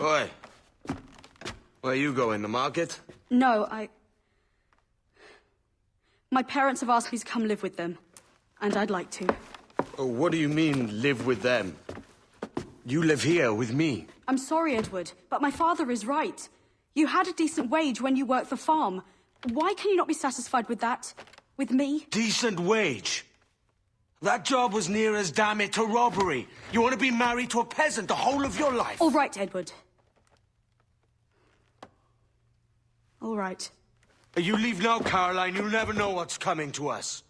Oi. Where you going, the market? No, My parents have asked me to come live with them, and I'd like to. Oh, what do you mean, live with them? You live here with me. I'm sorry, Edward, but my father is right. You had a decent wage when you worked the farm. Why can you not be satisfied with that? With me? Decent wage? That job was near as, damn it, to robbery. You want to be married to a peasant the whole of your life? All right, Edward. All right. You leave now, Caroline. You'll never know what's coming to us.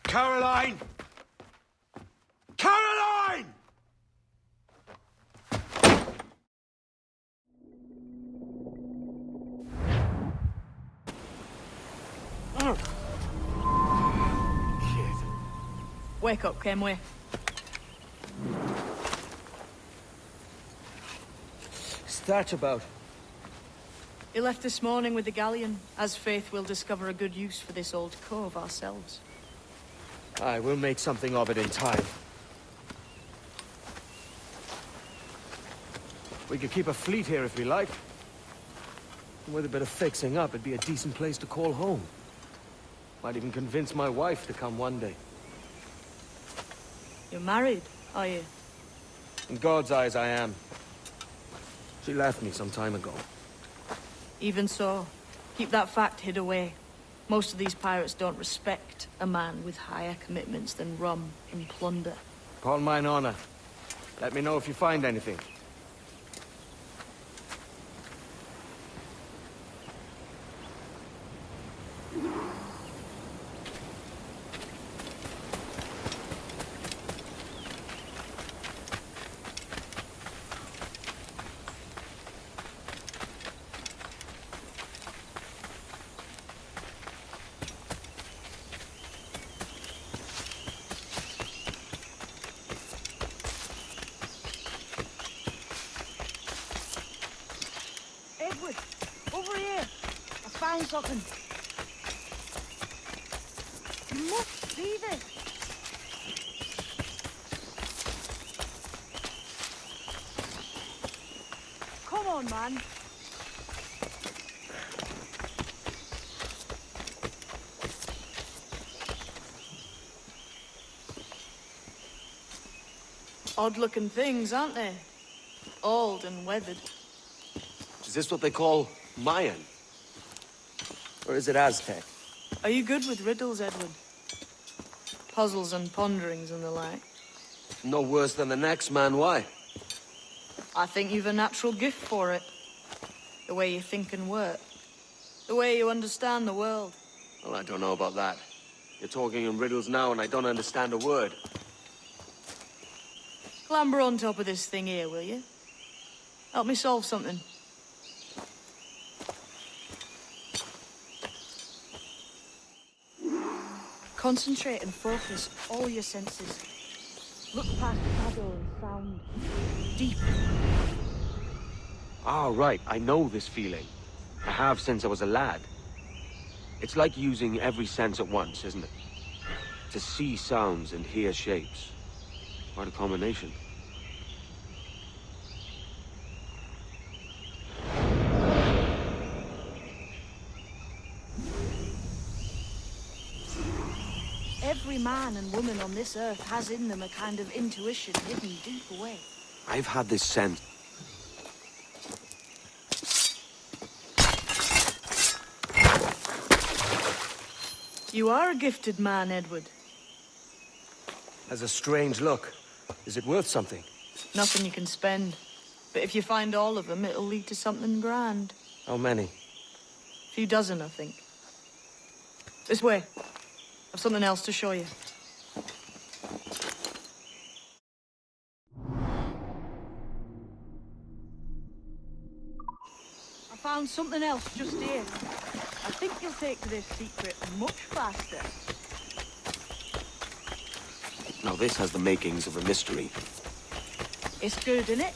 Caroline! Caroline! Kid. Wake up, Kenway. What's that about? He left this morning with the galleon, as faith will discover a good use for this old cove ourselves. Aye, we'll make something of it in time. We could keep a fleet here if we like. And with a bit of fixing up, it'd be a decent place to call home. Might even convince my wife to come one day. You're married, are you? In God's eyes, I am. She left me some time ago. Even so, keep that fact hid away. Most of these pirates don't respect a man with higher commitments than rum and plunder. Upon mine honor. Let me know if you find anything. Edward, over here. I found something. You must see this. Come on, man. Odd-looking things, aren't they? Old and weathered. Is this what they call Mayan? Or is it Aztec? Are you good with riddles, Edward? Puzzles and ponderings and the like? No worse than the next man, why? I think you've a natural gift for it. The way you think and work. The way you understand the world. Well, I don't know about that. You're talking in riddles now and I don't understand a word. Clamber on top of this thing here, will you? Help me solve something. Concentrate and focus all your senses. Look past shadow and sound. Deep. Ah, right. I know this feeling. I have since I was a lad. It's like using every sense at once, isn't it? To see sounds and hear shapes. What a combination. Every man and woman on this earth has in them a kind of intuition hidden deep away. I've had this sense. You are a gifted man, Edward. Has a strange look. Is it worth something? Nothing you can spend. But if you find all of them, it'll lead to something grand. How many? A few dozen, I think. This way. I've something else to show you. I found something else just here. I think you'll take to this secret much faster. Now this has the makings of a mystery. It's good, innit?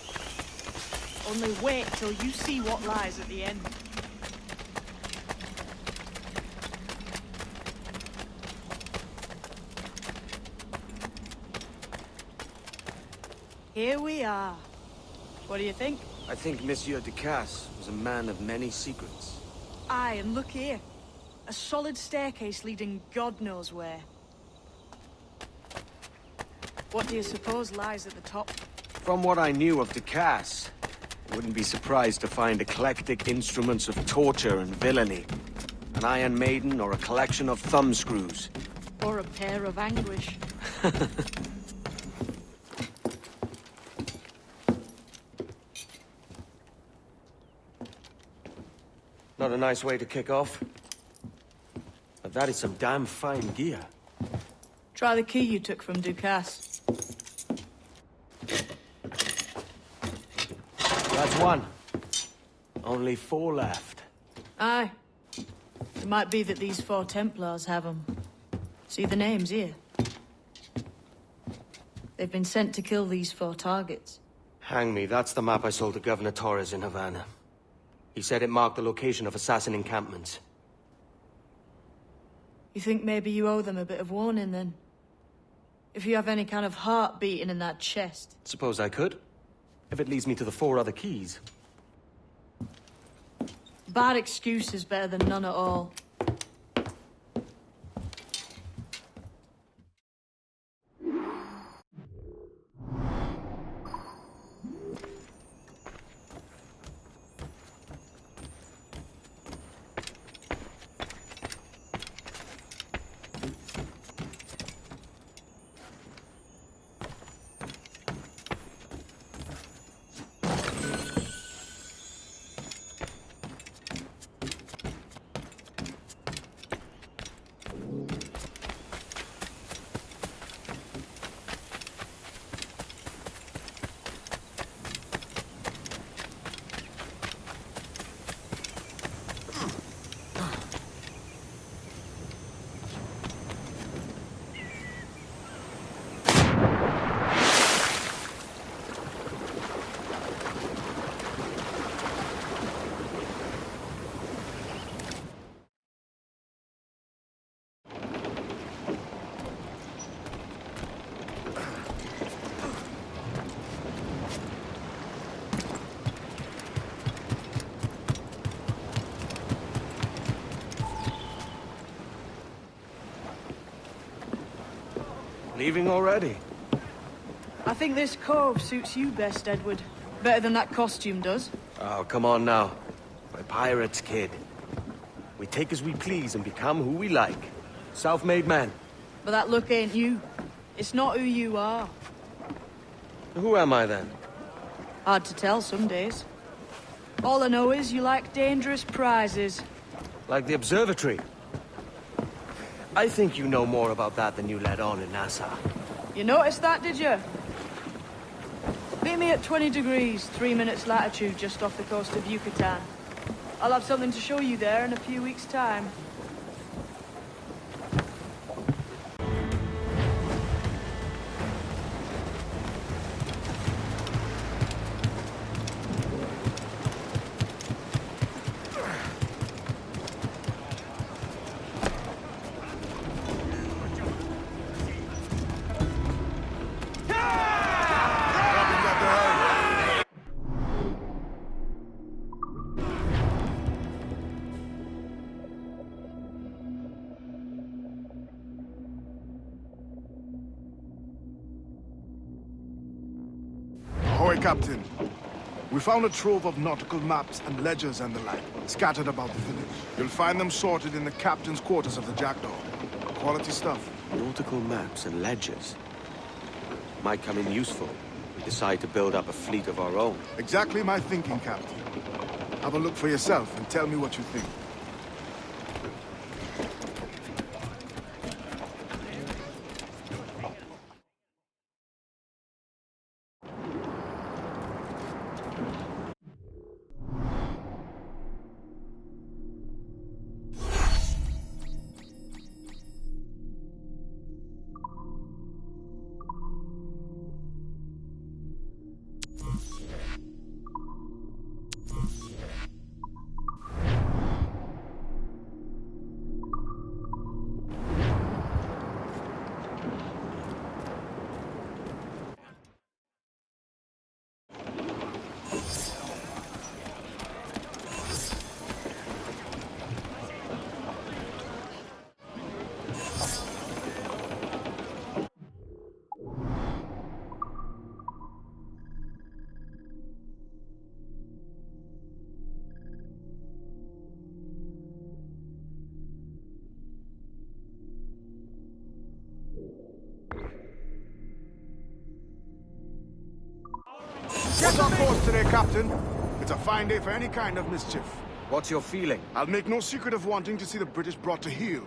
Only wait till you see what lies at the end. Here we are. What do you think? I think Monsieur Ducasse was a man of many secrets. Aye, and look here. A solid staircase leading God knows where. What do you suppose lies at the top? From what I knew of Ducasse, I wouldn't be surprised to find eclectic instruments of torture and villainy. An Iron Maiden or a collection of thumbscrews. Or a pair of anguish. Not a nice way to kick off. But that is some damn fine gear. Try the key you took from Ducasse. That's one. Only 4 left. Aye. It might be that these 4 Templars have them. See the names here? They've been sent to kill these 4 targets. Hang me, that's the map I sold to Governor Torres in Havana. He said it marked the location of assassin encampments. You think maybe you owe them a bit of warning, then? If you have any kind of heart beating in that chest. Suppose I could. If it leads me to the 4 other keys. Bad excuse is better than none at all. Leaving already? I think this cove suits you best, Edward. Better than that costume does. Oh, come on now. We're pirates, kid. We take as we please and become who we like. Self-made men. But that look ain't you. It's not who you are. Who am I then? Hard to tell some days. All I know is you like dangerous prizes. Like the observatory. I think you know more about that than you let on in Nassau. You noticed that, did you? Meet me at 20 degrees, 3 minutes latitude, just off the coast of Yucatan. I'll have something to show you there in a few weeks' time. Ahoy, Captain. We found a trove of nautical maps and ledgers and the like, scattered about the village. You'll find them sorted in the captain's quarters of the Jackdaw. Quality stuff. Nautical maps and ledgers. Might come in useful. We decide to build up a fleet of our own. Exactly my thinking, Captain. Have a look for yourself and tell me what you think. Set our course today, Captain. It's a fine day for any kind of mischief. What's your feeling? I'll make no secret of wanting to see the British brought to heel.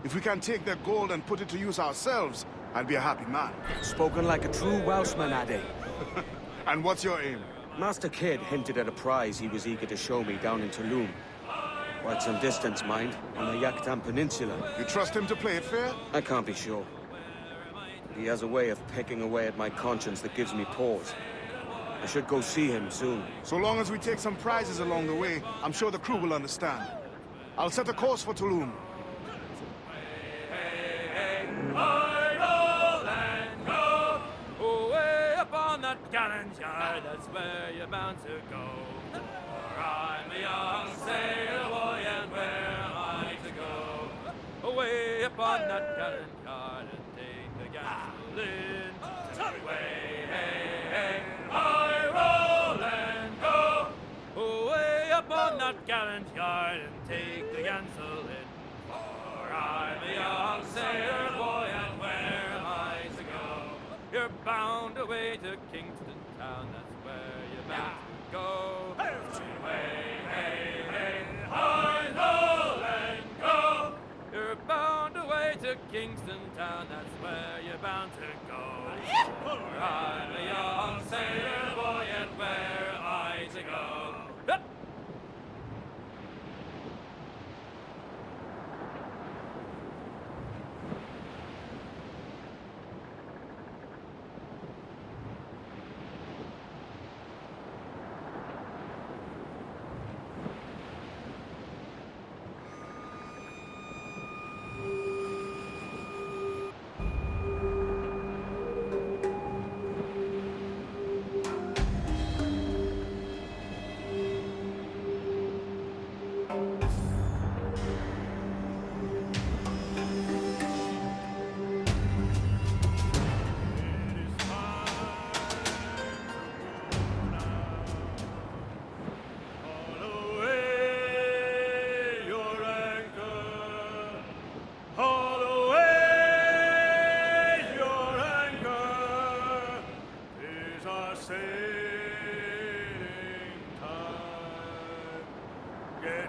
If we can take their gold and put it to use ourselves, I'll be a happy man. Spoken like a true Welshman, Addy. And what's your aim? Master Kidd hinted at a prize he was eager to show me down in Tulum. Quite some distance, mind, on the Yaktan Peninsula. You trust him to play it fair? I can't be sure. He has a way of pecking away at my conscience that gives me pause. I should go see him soon. So long as we take some prizes along the way, I'm sure the crew will understand. I'll set a course for Tulum. Away up on that gallant's yard, that's where you're bound to go. For I'm a young sailor boy, and where am I to go? Away up on that gallant yard, and take the gasoline. Away, hey, hey, I roll and go. Away up on that gallant yard, and take the gasoline. For I'm a young sailor boy, and where am I to go? You're bound away to Kingston town, that's where you're bound to go. Away, hey, hey, I roll and go. You're bound away to Kingston town, that's where you're bound to go. For I'm a young sailor boy, and where am I to go? Hup!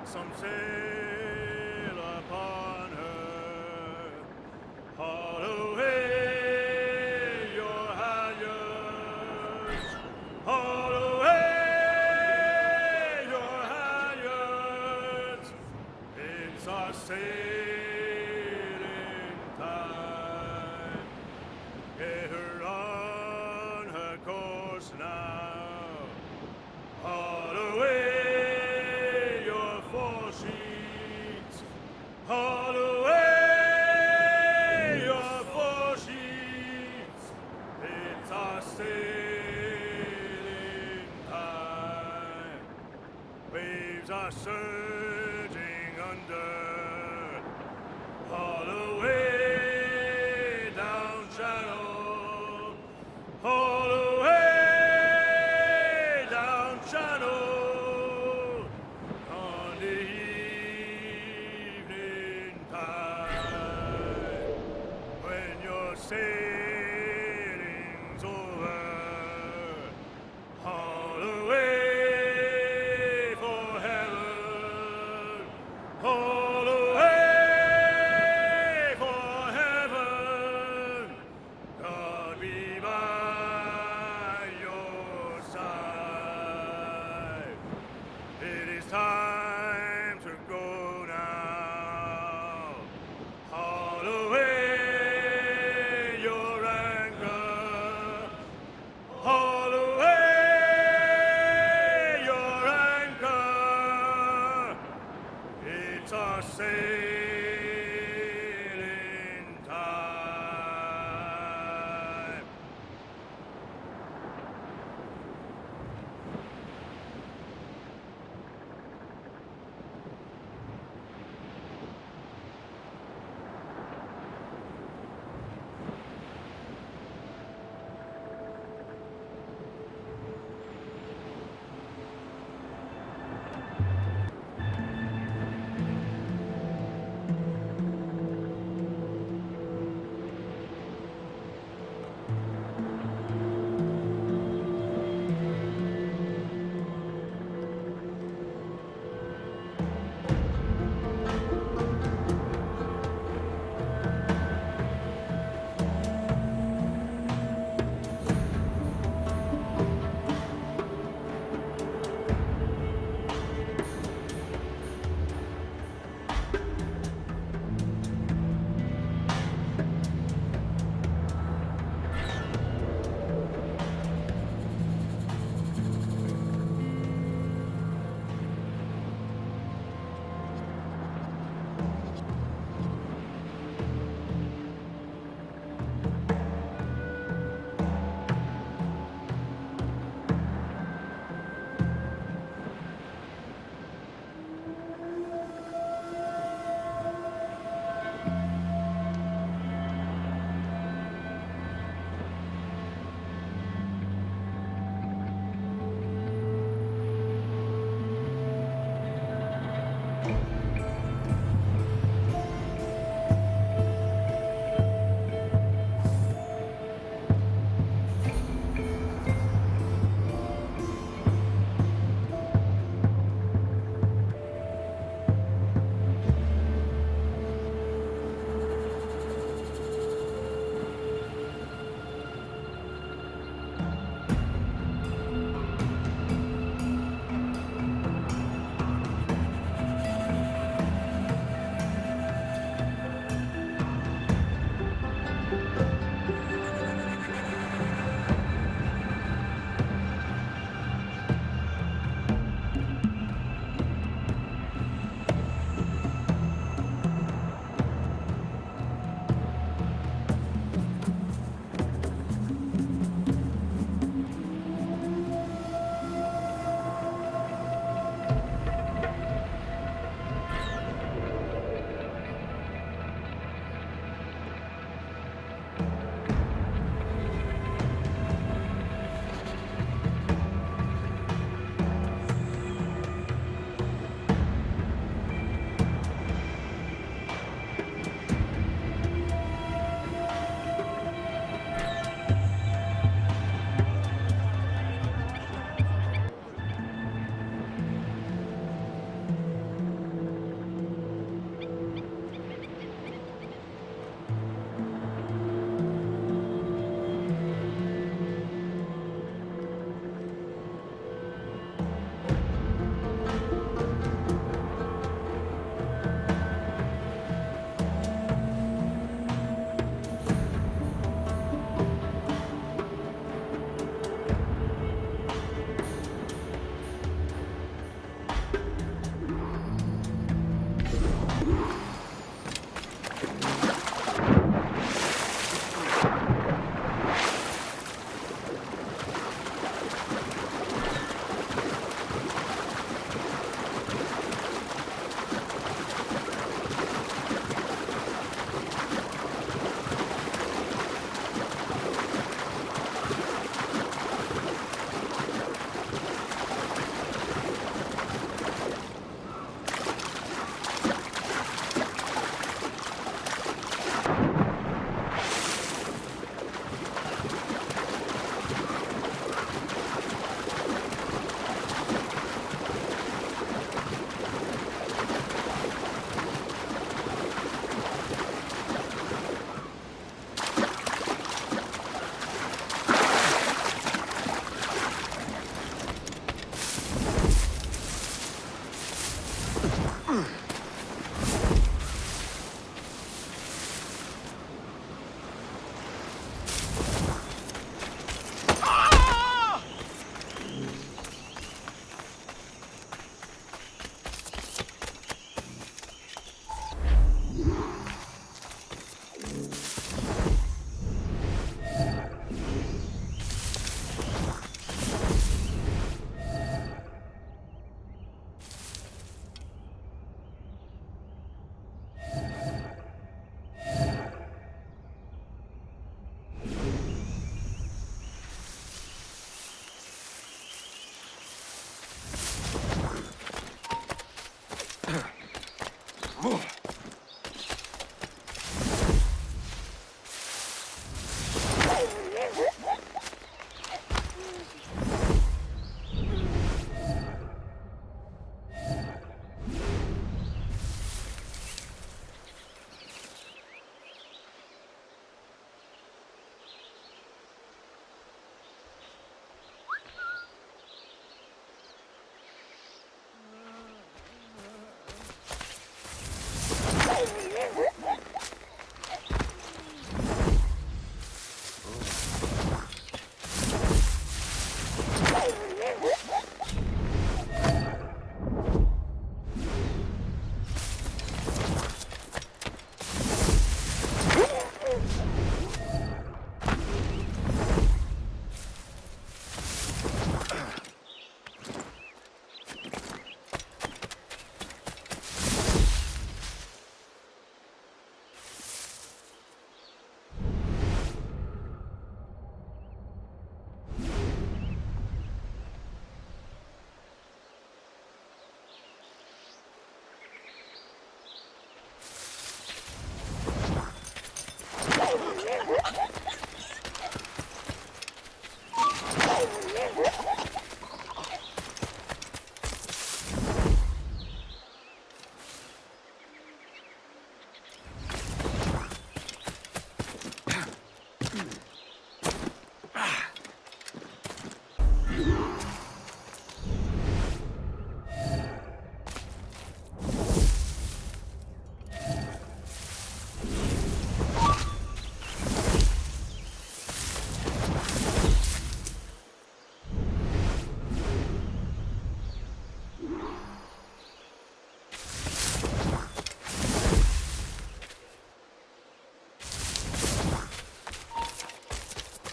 Some sail upon her. Haul away your halyards. Haul away your halyards. It's our sailing time. Get her on her course now. Haul away. Haul away your foresheets. It's our sailing time. Waves are surging under. Haul away down channel. Haul away down channel. On the when your sailing's over, haul away for heaven.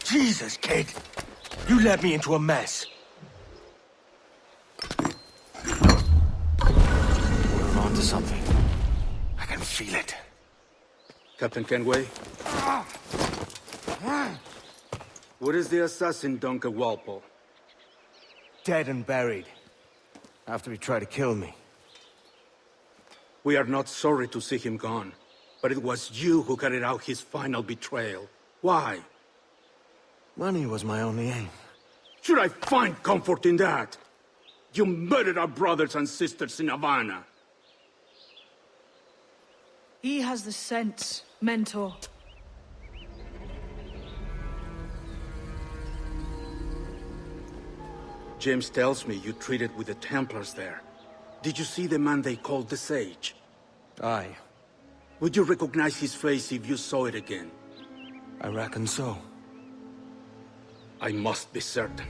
Jesus, kid! You led me into a mess. We're onto something. I can feel it. Captain Kenway? Where is the assassin, Duncan Walpole? Dead and buried. After he tried to kill me. We are not sorry to see him gone, but it was you who carried out his final betrayal. Why? Money was my only aim. Should I find comfort in that? You murdered our brothers and sisters in Havana. He has the sense, Mentor. James tells me you treated with the Templars there. Did you see the man they called the Sage? Aye, Would you recognize his face if you saw it again? I reckon so. I must be certain.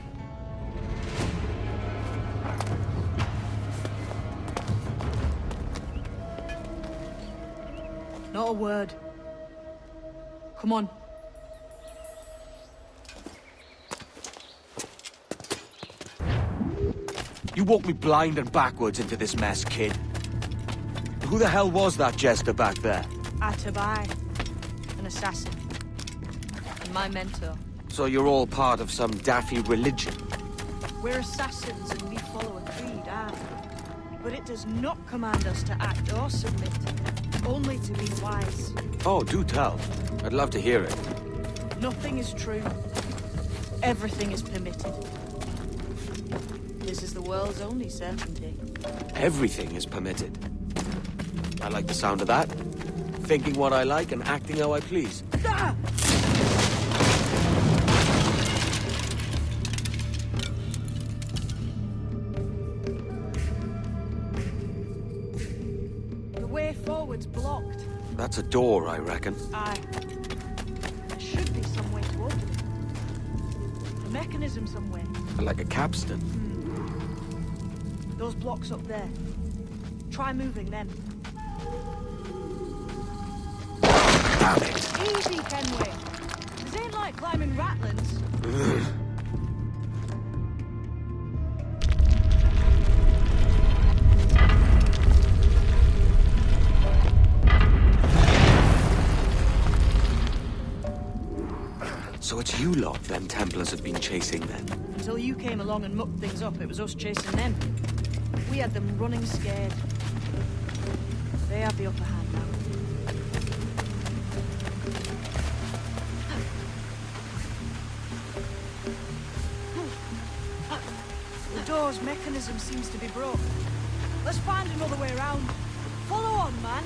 Not a word. Come on. You walked me blind and backwards into this mess, kid. Who the hell was that jester back there? Atabai. An assassin. And my mentor. So you're all part of some daffy religion? We're assassins and we follow a creed, aye. But it does not command us to act or submit. Only to be wise. Oh, do tell. I'd love to hear it. Nothing is true. Everything is permitted. This is the world's only certainty. Everything is permitted. I like the sound of that. Thinking what I like and acting how I please. Ah! The way forward's blocked. That's a door, I reckon. Aye. There should be some way to open it. A mechanism somewhere. Like a capstan. Those blocks up there. Try moving them. Damn it! Easy, Kenway. This ain't like climbing Ratlands. So it's you lot them Templars have been chasing then? Until you came along and mucked things up, it was us chasing them. We had them running scared. They have the upper hand now. The door's mechanism seems to be broke. Let's find another way around. Follow on, man.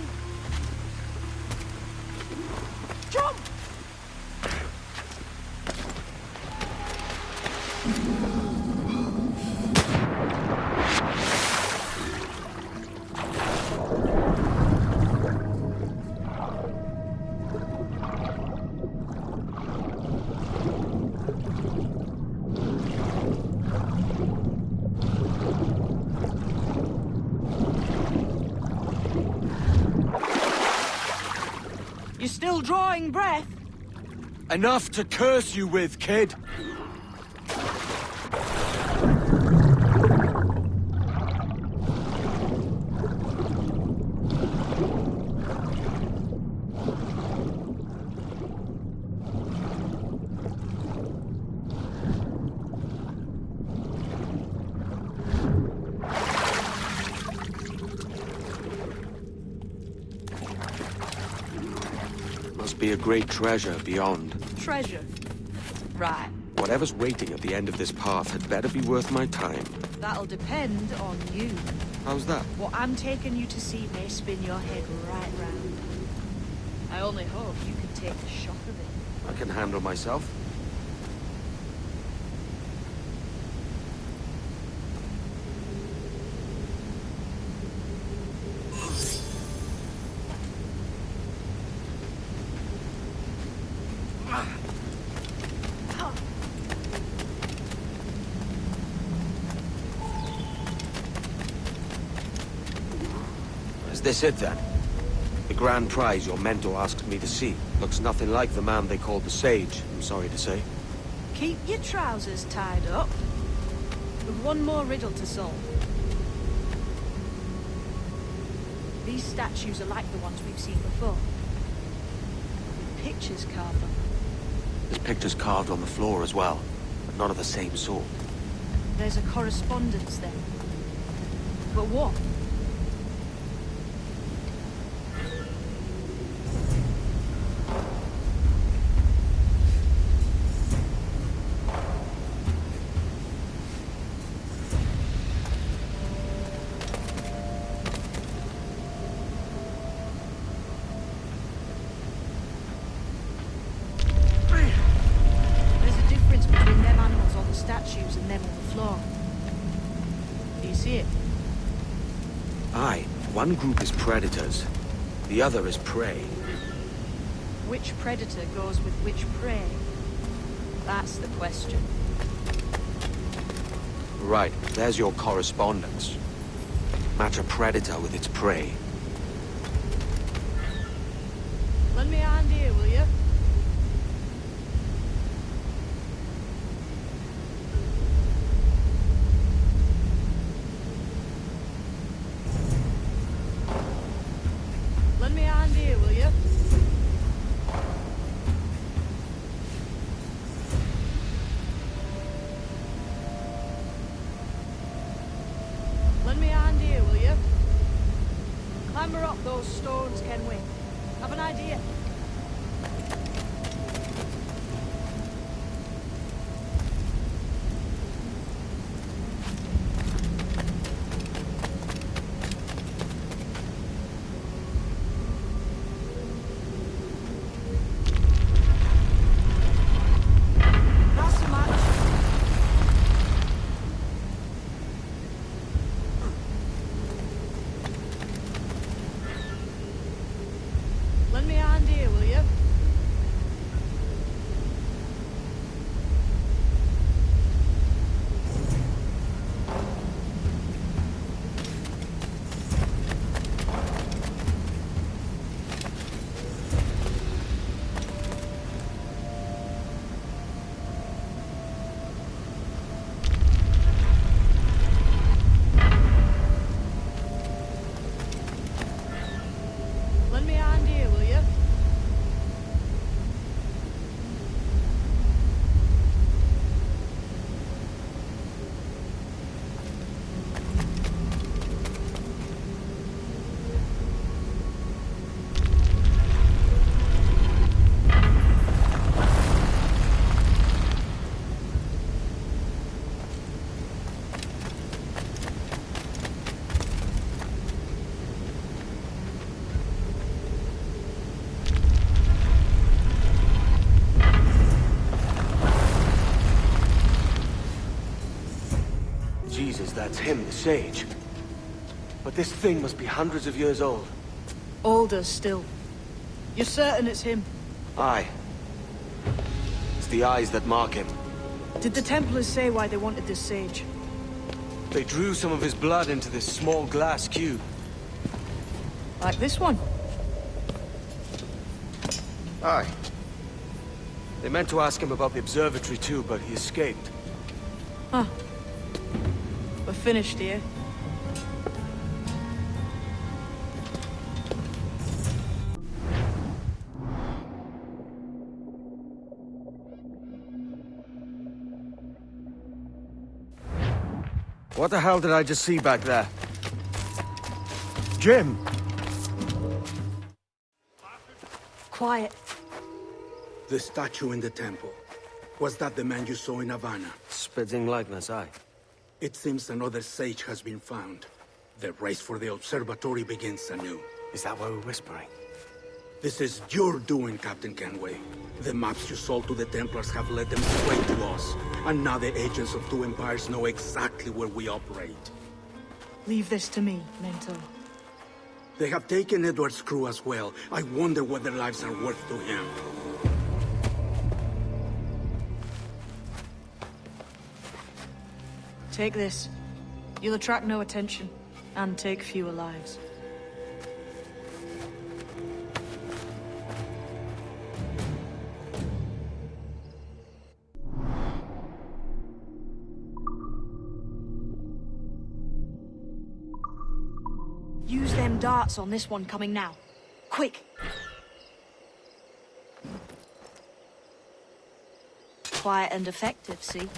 Jump! You're still drawing breath? Enough to curse you with, kid! Must be a great treasure beyond. Treasure. Right. Whatever's waiting at the end of this path had better be worth my time. That'll depend on you. How's that? What I'm taking you to see may spin your head right round. I only hope you can take the shock of it. I can handle myself. Is this it then? The grand prize your mentor asked me to see. Looks nothing like the man they called the Sage, I'm sorry to say. Keep your trousers tied up. We've one more riddle to solve. These statues are like the ones we've seen before. With pictures carved on them. There's pictures carved on the floor as well, but not of the same sort. There's a correspondence then. But what? There's a difference between them animals on the statues and them on the floor. Do you see it? Aye, one group is predators, the other is prey. Which predator goes with which prey? That's the question. Right, there's your correspondence. Match a predator with its prey. Lend me a hand here, will you? Lend me a hand here, will you? Lend me a hand here, will you? Clamber up those stones, Kenway. Have an idea. Not so much. Lend me a hand here, will you? Lend me a hand here, will you? Jesus, that's him, the Sage. But this thing must be hundreds of years old. Older still. You're certain it's him? Aye. It's the eyes that mark him. Did the Templars say why they wanted this sage? They drew some of his blood into this small glass cube. Like this one? Aye. They meant to ask him about the observatory too, but he escaped. Huh. We're finished here. What the hell did I just see back there? Jim! Quiet. The statue in the temple. Was that the man you saw in Havana? Spitting likeness, aye. It seems another sage has been found. The race for the observatory begins anew. Is that why we're whispering? This is your doing, Captain Kenway. The maps you sold to the Templars have led them straight to us. And now the agents of two empires know exactly where we operate. Leave this to me, Mentor. They have taken Edward's crew as well. I wonder what their lives are worth to him. Take this. You'll attract no attention, and take fewer lives. darts on this one coming now. Quick! Quiet and effective, see?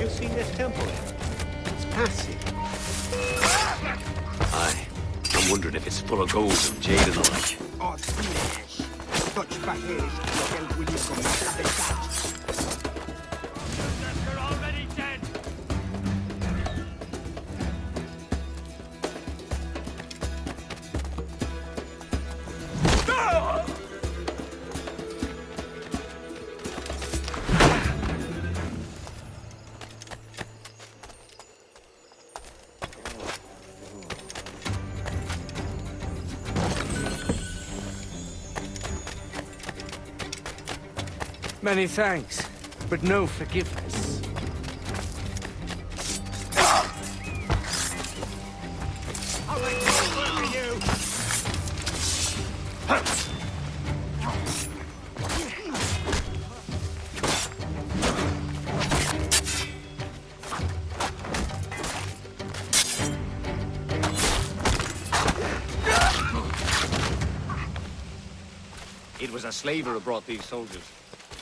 You've seen this temple here? It's massive. Aye. I'm wondering if it's full of gold and jade and the like. Oh, sí. Touch back here is el William con la cabeza. They're already dead. Many thanks, but no forgiveness. It was a slaver who brought these soldiers.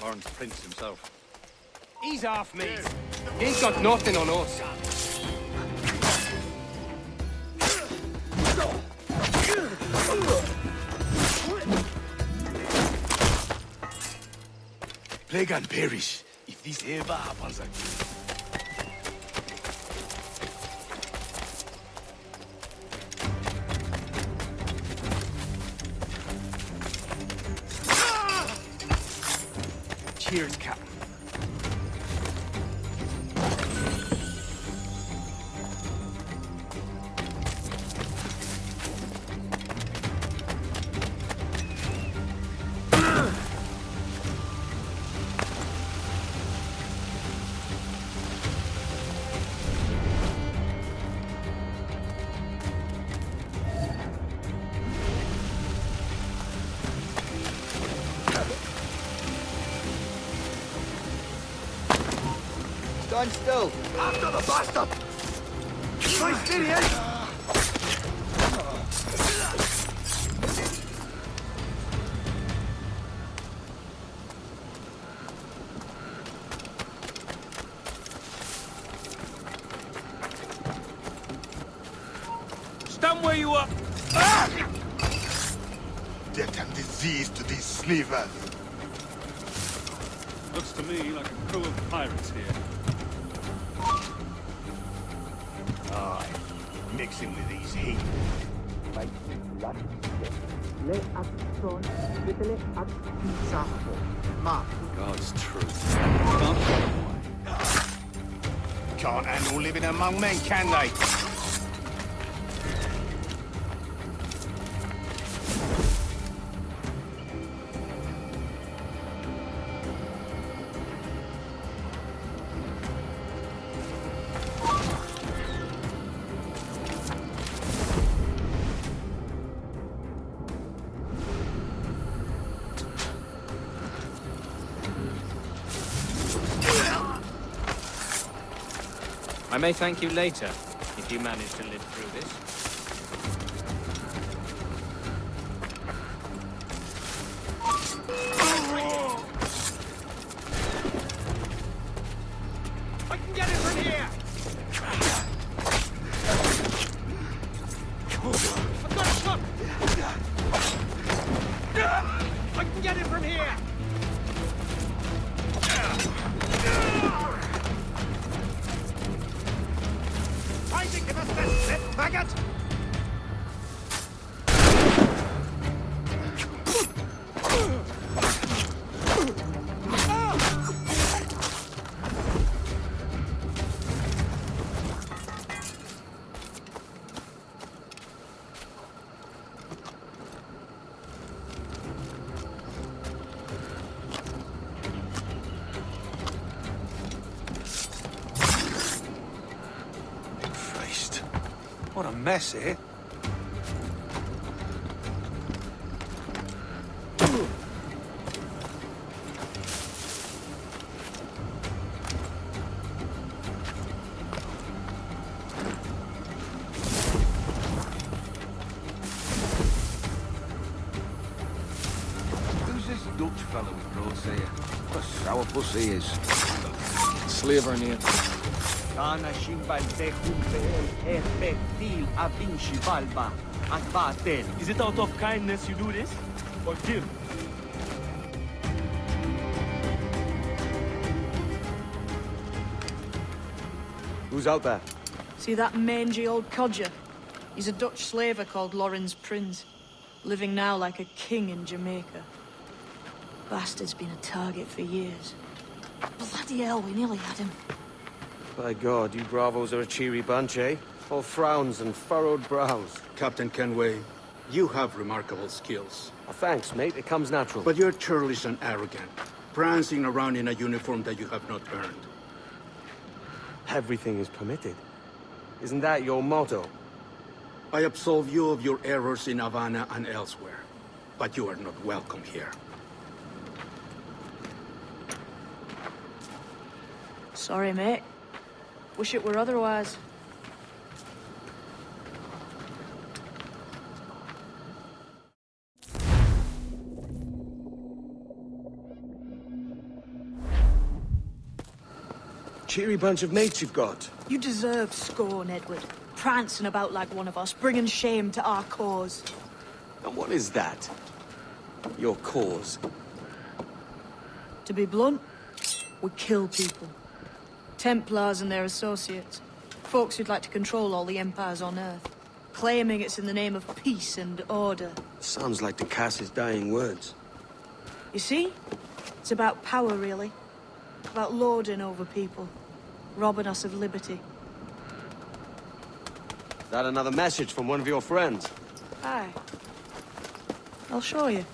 Lawrence Prince himself. He's off, mate. He ain't got nothing on us. Plague and perish if this ever happens again. Cheers, Captain. Stand still. After the bastard! Nice idiot! Stand where you are! Death and disease to these slavers. Looks to me like a crew of pirates here. Aye, mixing with these heat. God's truth. Can't handle living among men, can they? I may thank you later, if you manage to live through this. I can get it from here. I've got a shot. I can get it from here. Give us this slip, maggot! What a mess, eh? Who's this Dutch fellow with broad here? What a sourpuss he is. Slaver name. Kana shimbal be'el efektil avin shivalba at batel. Is it out of kindness you do this? Or give? Who's out there? See that mangy old codger? He's a Dutch slaver called Lawrence Prince, living now like a king in Jamaica. Bastard's been a target for years. Bloody hell, we nearly had him. By God, you bravos are a cheery bunch, eh? All frowns and furrowed brows. Captain Kenway, you have remarkable skills. Oh, thanks, mate. It comes natural. But you're churlish and arrogant, prancing around in a uniform that you have not earned. Everything is permitted. Isn't that your motto? I absolve you of your errors in Havana and elsewhere, but you are not welcome here. Sorry, mate. Wish it were otherwise. Cheery bunch of mates you've got. You deserve scorn, Edward. Prancing about like one of us, bringing shame to our cause. And what is that? Your cause? To be blunt, we kill people. Templars and their associates. Folks who'd like to control all the empires on Earth. Claiming it's in the name of peace and order. Sounds like Ducass's dying words. You see? It's about power, really. About lording over people. Robbing us of liberty. That another message from one of your friends? Aye. I'll show you.